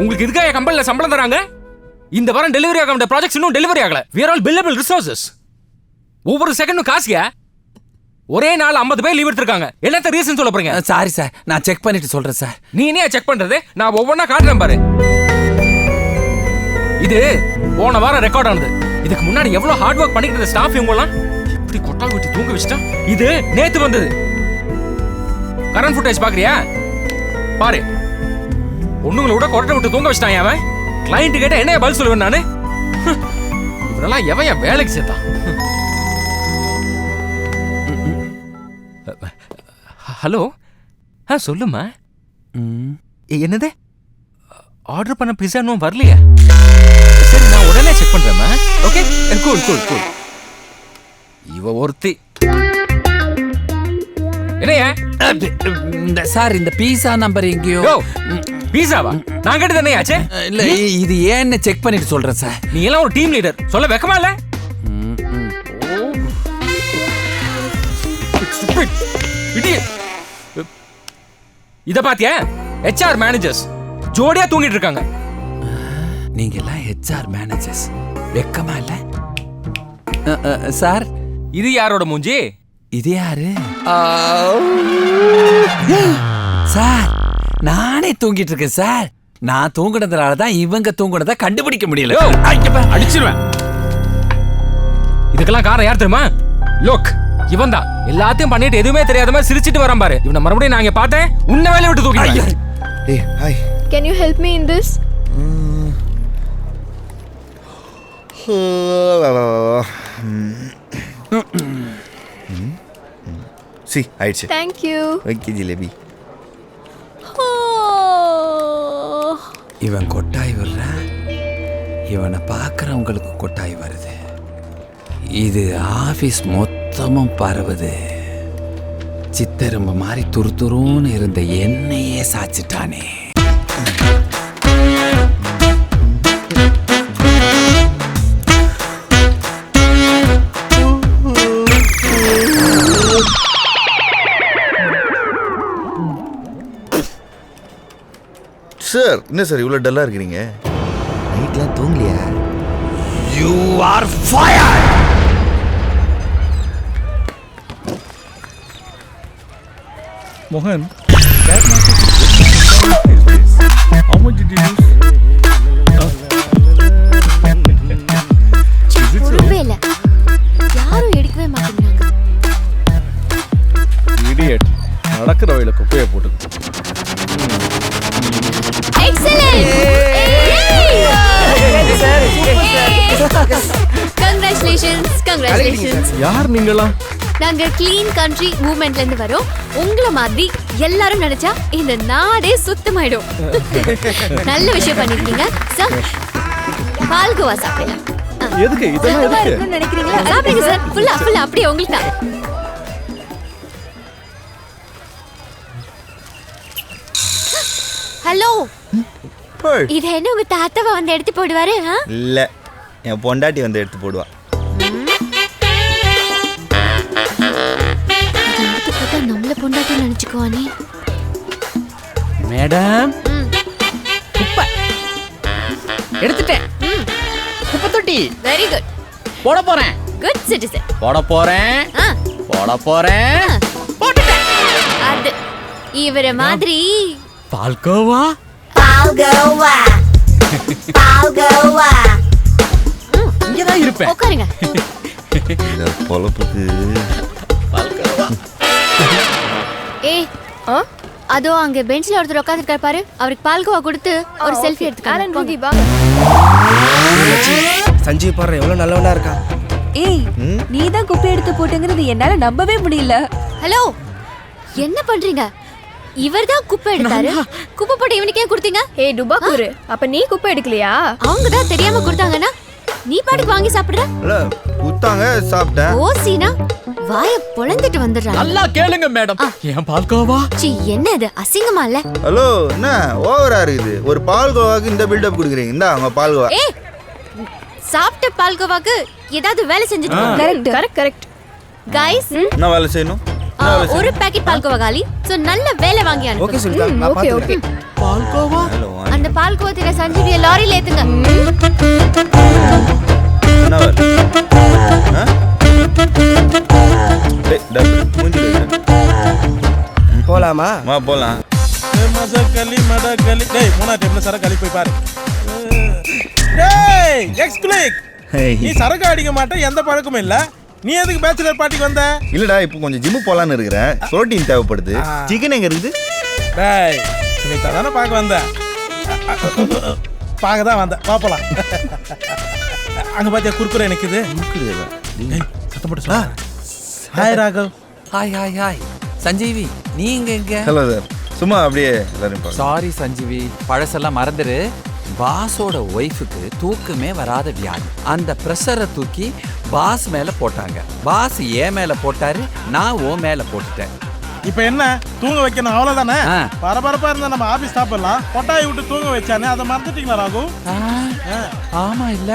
உங்களுக்கு இதுக்காக கம்பெனில சம்பளம் தராங்க? இந்த வாரம் டெலிவரி ஆக வேண்டிய ப்ராஜெக்ட்ஸ் இன்னும் டெலிவரி ஆகல. we are all billable resources. ஒவ்வொரு செகண்டும் காசுங்க. ஒரே நாள் 50 பேர் லீவ் எடுத்திருக்காங்க. என்னத்த ரீசன் சொல்ல போறீங்க? சாரி சார், நான் செக் பண்ணிட்டு சொல்றேன் சார். நீ என்ன செக் பண்றது? நான் ஒவ்வொன்னா காட்டுறேன் பாரு. இது போன வாரம் ரெக்கார்ட் ஆனது. இதுக்கு முன்னாடி எவ்வளவு ஹார்ட் ஒர்க் பண்ணிட்டு இருந்த ஸ்டாஃப் இவங்கலாம் இப்படி கொட்டால் விட்டு தூங்க வச்சுட்டா. இது நேத்து வந்தது. கரண்ட் ஃபுட்டேஜ் பாக்குறியா? பாரு. ஒண்ணுங்களை விட கொட்டை விட்டு தூங்க வச்சுட்டான் அவன். கிளையண்ட் கேட்ட என்ன பதில் சொல்லுவேன் நானு? இவனெல்லாம் எவன் வேலைக்கு சேர்த்தான்? ஹலோ, சொல்லுமா. என்னது? ஆர்டர் பண்ண பிஸா இன்னும் வரலையா? சரி, நான் உடனே செக் பண்றேம்மா. Okay, cool cool cool. இவ ஒருத்தி. என்னையா சார், இந்த பீஸா நம்பர் எங்கேயோ. பீஸாவா? நான் கேட்டது என்ன ஆச்சு? இல்ல, இது ஏன்னு செக் பண்ணிட்டு சொல்றேன் சார். நீ எல்லாம் ஒரு டீம் லீடர், சொல்ல வெக்கமா இல்ல? இத பாத்தியா? HR மேனேஜர்ஸ் ஜோடியா தூங்கிட்டு இருக்காங்க. நீங்க எல்லாம் HR மேனேஜர்ஸ், வெக்கமா இல்ல? சார், இது யாரோட மூஞ்சி? இது யாரு? சார், நானே தூங்கிட்டு இருக்கேன் சார். நான் தூங்குனதுனால தான் இவங்க தூங்குனதை கண்டுபிடிக்க முடியல. அடிச்சிருவேன். இதுக்கெல்லாம் காரணம் யார் தெரியுமா? லோக், இவன் தான். எல்லாத்தையும் பண்ணிட்டு எதுவுமே தெரியாத மாதிரி சிரிச்சிட்டு வரான் பாரு. இவனை மறுபடியும் நான் இங்க பார்த்தேன், உன்னை வேலையை விட்டு தூக்கிட்டேன். Hey, hi. Can you help me in this? See, ஆயிடுச்சு. Thank you. ஓகே ஜிலேபி. இவன் கொட்டாய் வர்றான், இவனை பார்க்கறவங்களுக்கு கொட்டாய் வருது. இது ஆபீஸ் மொத்தமும் பரவுது. சித்தரும்பு மாதிரி துருதுருன்னு இருந்த என்னையே சாச்சிட்டானே. சார், என்ன சார் இவ்வளோ டல்லாக இருக்கிறீங்க? நைட்லாம் தூங்கலையா? You are fired! Mohan, that market is how much did you use? ஒருவேளை யாரும் எடுக்கவே மாட்டேங்கிறாங்க. Idiot. நடக்கிற வழியில குப்பையை போட்டு. Excellent! Congratulations. யார் நீங்களா? நாங்க கிளீன் கண்ட்ரி மூவ்மெண்ட்ல இருந்து வரோம். உங்களை மாதிரி எல்லாரும் நினைச்சா இந்த நாடே சுத்தமாயிடும். நல்ல விஷயம் பண்ணிருக்கீங்க சார். பால்கோவா சாப்பிடலாம். எதுக்கு இதெல்லாம் எதுக்கு நினைக்கிறீங்களா? சாப்பிடுங்க சார். ஃபுல்லா அப்படியே உங்களுக்கு தான். ஹலோ, இது என்ன உங்க தாத்தாவை வந்து எடுத்து போடுவாரு? இல்லை, என் பொண்டாட்டி வந்து எடுத்து போடுவா. நம்மள பொண்டாட்டி நினைச்சுக்குவானே. மேடம், குப்பை எடுத்துட்டேன். குப்பை தொட்டி வெரி குட். போட போறேன். Good citizen. போட போறேன். போட்டுட்டேன். அது இவர மாதிரி பால்கோவா. இங்கதான் இருப்பேன். உட்காருங்க. இந்த பொழப்புக்கு அதோ அங்க பெஞ்ச்ல ஒருத்தர் உட்கார்ந்திருக்காரு பாரு. அவருக்கு பால்கோவா கொடுத்து ஒரு செல்ஃபி எடுத்துக்கலாம். சஞ்சீவ் பாரு எவ்வளவு நல்லவனா இருக்கா. ஏய், நீ தான் குப்பை எடுத்து போட்டுங்கிறது என்னால நம்பவே முடியல. ஹலோ, என்ன பண்றீங்க? இவர்தான் குப்பை எடுத்தாரு. குப்பை போட்டு இவனுக்கே கொடுத்தீங்க? ஏய் டுபாக்கூர், அப்ப நீ குப்பை எடுக்கலையா? அவங்க தான் தெரியாம கொடுத்தாங்கன்னா நீ பாட்டுக்கு வாங்கி சாப்பிடுற? இல்ல, குத்தாங்க சாப்பிட்டேன். ஓ சீனா, வாய பொளந்துட்டு வந்துடுறாங்க. நல்லா கேளுங்க மேடம். ஏன் பால்கோவா? சீ, என்ன இது அசிங்கமா இல்ல? ஹலோ, என்ன ஓவரா இருக்குது? ஒரு பால்கோவாக்கு இந்த பில்டப் கொடுக்குறீங்க. இந்தா அவங்க பால்கோவா. ஏய், சாப்பிட்ட பால்கோவாக்கு ஏதாவது வேலை செஞ்சுட்டு கரெக்ட். கைஸ், என்ன வேலை செய்யணும்? ஒரு பாக்கெட் பால்கோவா காலி. சோ நல்ல வேலை வாங்கி அனுப்பு. ஓகே சுல்தான், நான் பாத்துக்கிறேன். பால்கோவா? அந்த பால்கோவா தின சஞ்சீவியை லாரியில ஏத்துங்க. என்ன வேலை? ஆ? டேய், மூஞ்சில வைக்கிறேன். போலாமா? போலாம். டேய் மூணா டைம்ல சரக்கு அள்ளி போய் பாரு. டேய் எக்ஸ்க்ளிக், நீ சரக்கு அடிக்க மாட்டே, எந்த பழக்கமும் இல்ல. நீ எதுக்கு பேச்சுலர் பார்ட்டிக்கு வந்த? இல்லடா, இப்போ கொஞ்சம் ஜிம்மு போலான்னு இருக்கிறேன். புரோட்டீன் தேவைப்படுது. சிக்கன் எங்க இருக்குது? டேய் சுனிதா தானே பார்க்க வந்த? பார்க்க தான் வந்த, பாப்பலாம். அங்க பாத்தியா குறுக்குற எனக்கு இது சத்தம் போட்டு சொல்ல. Hi Raghav. Hi hi hi Sanjeevi, நீங்க எங்க? Hello sir. சும்மா அப்படியே எல்லாரும் பார்க்க. சாரி சஞ்சீவி, பழசெல்லாம் மறந்துரு. பாஸோட ஒய்ஃபுக்கு தூக்கமே வராத வியாதி. அந்த ப்ரெஷரை தூக்கி பாஸ் மேல போட்டாங்க. பாஸ் ஏன் மேல போட்டாரு, நான் ஓ மேல போட்டுட்டேன். இப்ப என்ன தூங்க வைக்கணும் அவ்வளவுதானே? ஆ. பரபரப்பா இருந்தா நம்ம ஆபீஸ் சாப்பிடலாம். கொட்டாயை விட்டு தூங்க வச்சானே, அதை மறந்துட்டீங்களா ராகு? ஆமா இல்ல,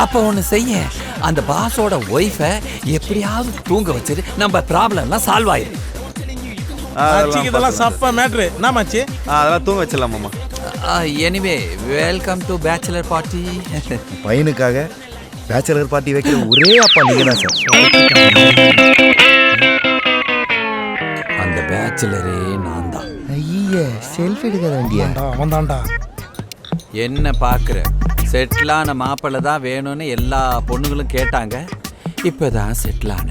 அப்ப ஒண்ணு செய்ய, அந்த பாஸோட ஒய்ஃபை எப்படியாவது தூங்க வச்சிரு, நம்ம ப்ராப்ளம் எல்லாம் சால்வ் ஆயிரு. இதெல்லாம் சப்ப மேட்ரு. என்ன மாச்சி? அதெல்லாம் தூங்க வச்சிடலாம் மாமா. Anyway, welcome to bachelor party. பையனுக்காக பேச்சுலர் பார்ட்டி வைக்கிற ஒரே அப்பா நீங்க தான் சார். அந்த பேச்சுலரே நான் தான். ஐயா, செல்ஃபி எடுக்க வேண்டிய. அவன் தான்டா. என்ன பாக்குற, செட்டிலான மாப்பிள்ளை தான் வேணும்னு எல்லா பொண்ணுங்களும் கேட்டாங்க. இப்பதான் செட்டிலான.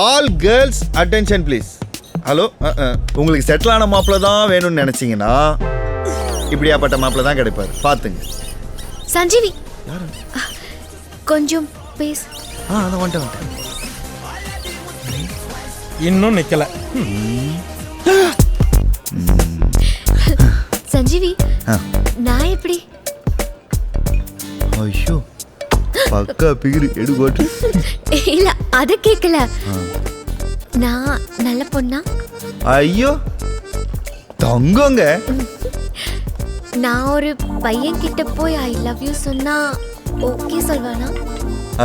All girls attention please. Hello, உங்களுக்கு செட்டில் ஆன மாப்பிள்ள தான் வேணும்னு நினைச்சீங்கன்னா இப்படியாப்பட்ட மாப்பிள்ள தான் கிடைப்பாரு, பார்த்துங்க. சஞ்சீவி கொஞ்சம் பேசு. அதான் வந்துட்டேன். இன்னும் நிக்கல. சஞ்சீவி, நான் எப்படி? ஐயோ, பக்கா பிகிரி எடு போட்டு. இல்ல, அத கேக்கல. நான் நல்ல பொண்ணா? ஐயோ தங்கங்க. நான் ஒரு பையன் கிட்ட போய் ஐ லவ் யூ சொன்னா ஓகே சொல்வானா?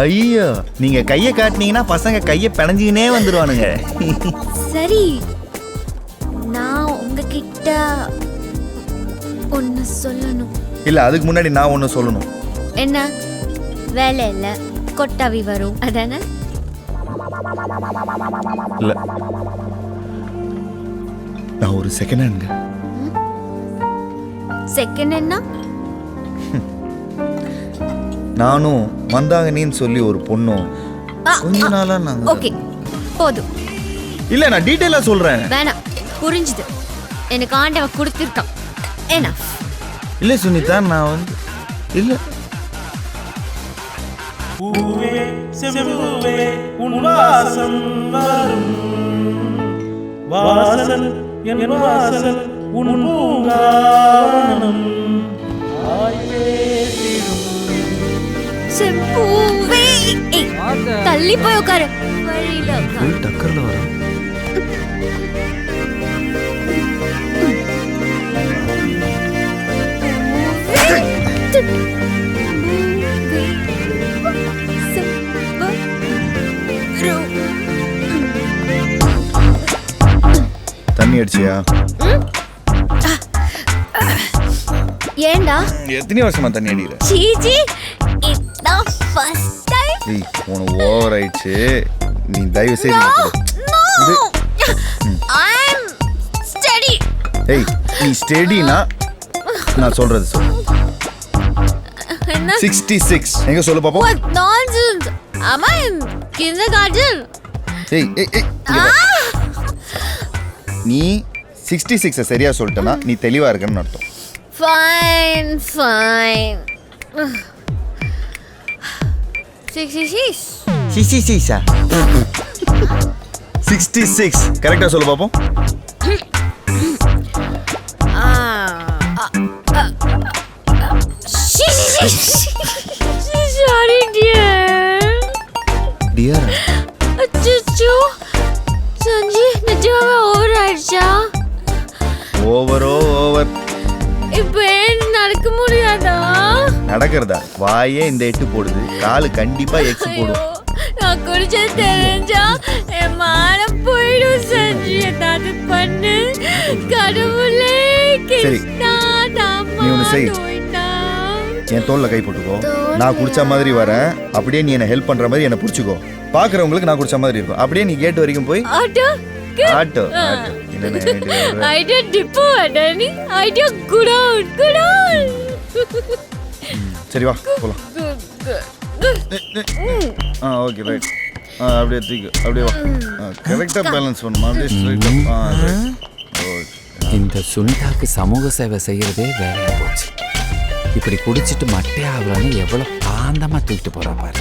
ஐயோ, நீங்க கையை காட்டினீங்கன்னா பசங்க கையை பிணைஞ்சிக்கினே வந்துருவானுங்க. சரி, நான் உங்ககிட்ட ஒன்னு சொல்லணும். இல்ல, அதுக்கு முன்னாடி நான் ஒன்னு சொல்லணும். என்ன? வேலை இல்ல, கொட்டாவி வரும், அதானே? இல்ல, நான் ஒரு செகண்ட் ஹேண்ட். செகண்ட் என்ன? நானும் மந்தாகினின்னு சொல்லி ஒரு பொண்ணும் கொஞ்ச நாளா நாங்க. ஓகே, போதும். இல்ல, நான் டீடைலா சொல்றேன். வேணாம், புரிஞ்சுது. எனக்கு ஆண்டவன் கொடுத்துருக்கான். என்ன? இல்ல சுனிதா, நான் வந்து இல்ல. பூவே செம்பூவே உன் வாசம் வரும், வாசல் என் வாசல் உன் பூங்காவனம், செம்பூவே. தள்ளி போய் உட்காரு. வழியில உட்காரு. டக்கர்ல வர. தண்ணி அடிச்சியா? ஏண்டா? எத்தனை வருஷமா தண்ணி அடிக்கிற? சீஜி, இதான் ஃபர்ஸ்ட் டைம். ஏய், உனக்கு ஓவர் ஆயிடுச்சு. நீ தயவு செய்து ஐம் ஸ்டடி. ஏய், நீ ஸ்டெடினா நான் சொல்றது சொல்லு. என்ன? 66 எங்க சொல்லு பாப்போம். What nonsense. Am I in kindergarten? ஏய் ஏய் ஏய், இங்க வா. நீ 66 சரியா சொல்லிட்டனா நீ தெளிவா இருக்கன்னு அர்த்தம். Fine, fine. 66. 66 கரெக்டா சொல்லு பாப்போம். Sorry, dear. Dear. அச்சச்சோ. சஞ்சி, நிஜமாவே ஓவர் ஆயிடுச்சா? ஓவரோ ஓவர். இப்போ ஏன் நடக்க முடியாதா? நடக்கிறதா? வாயே இந்த 8 போடுது, காலு கண்டிப்பா எக்ஸ் போடும். நான் குடிச்ச தெரிஞ்சா என் மானம் போயிடும். சஞ்சி, ஏதாவது பண்ணு கடவுளே. சரி. கிருஷ்ணா நீ ஒன்று செய், என் தோல்ல கை போட்டுக்கோ. நான் குடிச்ச மாதிரி வரேன், அப்படியே நீ என்ன ஹெல்ப் பண்ற மாதிரி என்ன புடிச்சுக்கோ. பாக்குறவங்களுக்கு நான் குடிச்ச மாதிரி இருக்கும். அப்படியே நீ கேட் வரைக்கும் போய் ஆட்டோ ஆட்டோ ஐடியா டிப்போ அடனி ஐடியா குட் ஆன். சரி வா போலாம். Okay right. அப்படியே தூக்கு, அப்படியே வா. கரெக்டாக பேலன்ஸ் பண்ணுமா, அப்படியே ஸ்ட்ரைட்டாக. இந்த சுனிதாக்கு சமூக சேவை செய்யறதே வேலையா போச்சு. இப்படி குடிச்சிட்டு மட்டே ஆகுறான்னு எவ்வளவு பாந்தமா தூக்கிட்டு போறா பாரு.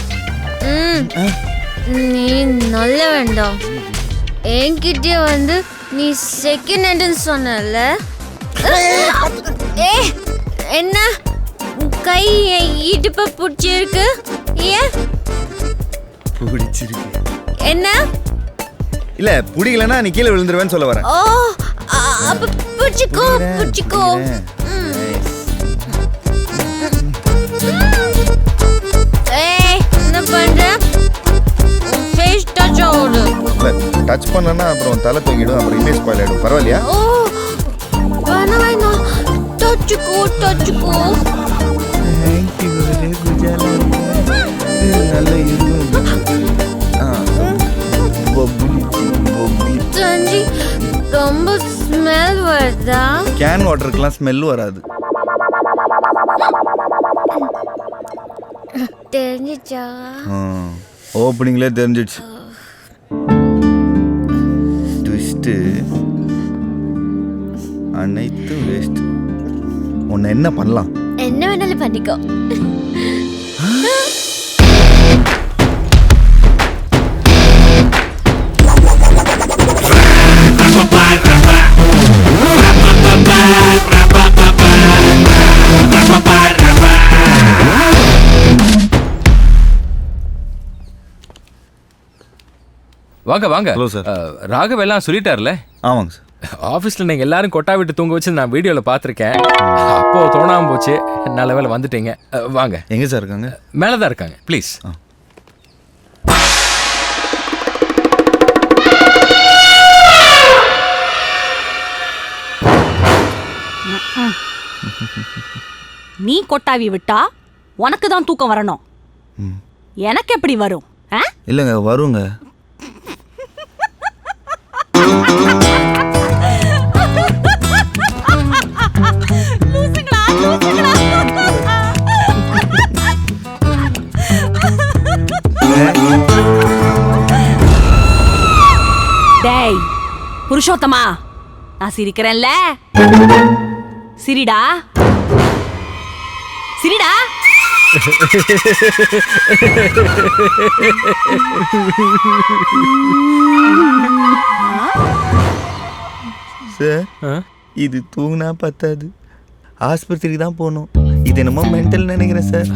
நீ நல்ல வேண்டாம். என்கிட்ட வந்து நீ செகண்ட் ஹேண்ட்னு சொன்னல. என்ன கை இடுப்ப பிடிச்சிருக்கு? ஏன் பிடிச்சிருக்கு? என்ன இல்ல பிடிக்கலன்னா நீ கீழே விழுந்துருவேன்னு சொல்ல வரேன். ஓ அப்ப பிடிச்சிக்கோ பிடிச்சிக்கோ. என்ன பண்ற? ஃபேஸ் டச் ஆகுது. டச் பண்ணனா அப்புறம் தலை தூக்கிடும், அப்புறம் இமேஜ் ஸ்பாயில் ஆயிடும். பரவாயில்லையா? ஓ வேணாம் டச்சுக்கோ டச்சுக்கோ. நல்ல இருக்கும். தஞ்சி ரொம்ப ஸ்மெல் வருதா? கேன் வாட்டருக்குலாம் ஸ்மெல் வராது. தெரிஞ்சிச்சா? ஓப்பனிங்லே தெரிஞ்சிடுச்சு. ட்விஸ்ட்டு அனைத்து வேஸ்ட். உன்னை என்ன பண்ணலாம்? என்ன வேணாலும் பண்ணிக்கோ. வாங்க வாங்க. Hello sir. ராகவ் எல்லாம் சொல்லிட்டார்ல? ஆமாங்க சார். ஆஃபீஸில் நீங்கள் எல்லாரும் கொட்டா விட்டு தூங்க வச்சு நான் வீடியோவில் பார்த்துருக்கேன். அப்போது தோணாமல் போச்சு. நல்ல வேலை வந்துட்டீங்க. வாங்க. எங்கே சார் இருக்காங்க? மேலே தான் இருக்காங்க. ப்ளீஸ். நீ கொட்டாவி விட்டா உனக்கு தான் தூக்கம் வரணும். எனக்கு எப்படி வரும்? இல்லைங்க வருங்க. டேய் புருஷோத்தமா, நான் சிரிக்கிறேன்ல, சிரிடா சிரிடா. சார் இது தூங்கினா பத்தாது, ஆஸ்பத்திரிக்கு தான் போகணும். இது என்னமோ மென்டல் நினைக்கிறேன் சார்.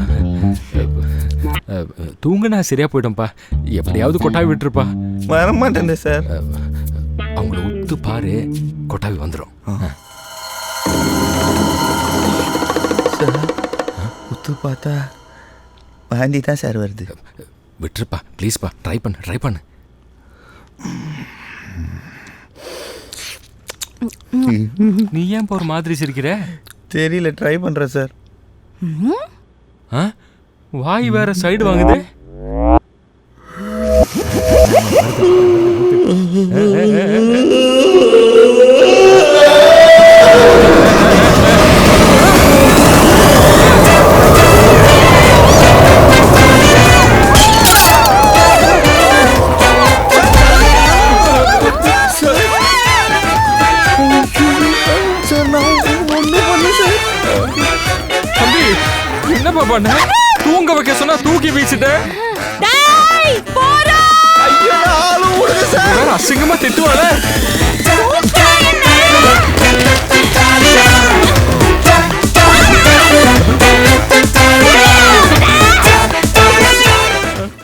தூங்குனா சரியா போயிடும்பா. எப்படியாவது கொட்டாவி விட்டுருப்பா. வரமாட்டேன் சார். அவங்கள உத்து பாரு, கொட்டாவி வந்துடும். சார் உத்து பார்த்தா வாந்தி தான் சார் வருது. விட்டுருப்பா ப்ளீஸ்ப்பா. ட்ரை பண்ணு. நீ ஏன் ஒரு மாதிரி சிரிக்கிற? தெரியல, ட்ரை பண்ணுறேன் சார். வாய் வேற சைடு வாங்குது. என்னப்பா பண்ண? தூங்க வைக்க சொன்னா தூக்கி வீசிட்டேன். டேய் போறா. ஐயோ அசிங்கமா திட்டுவாளே.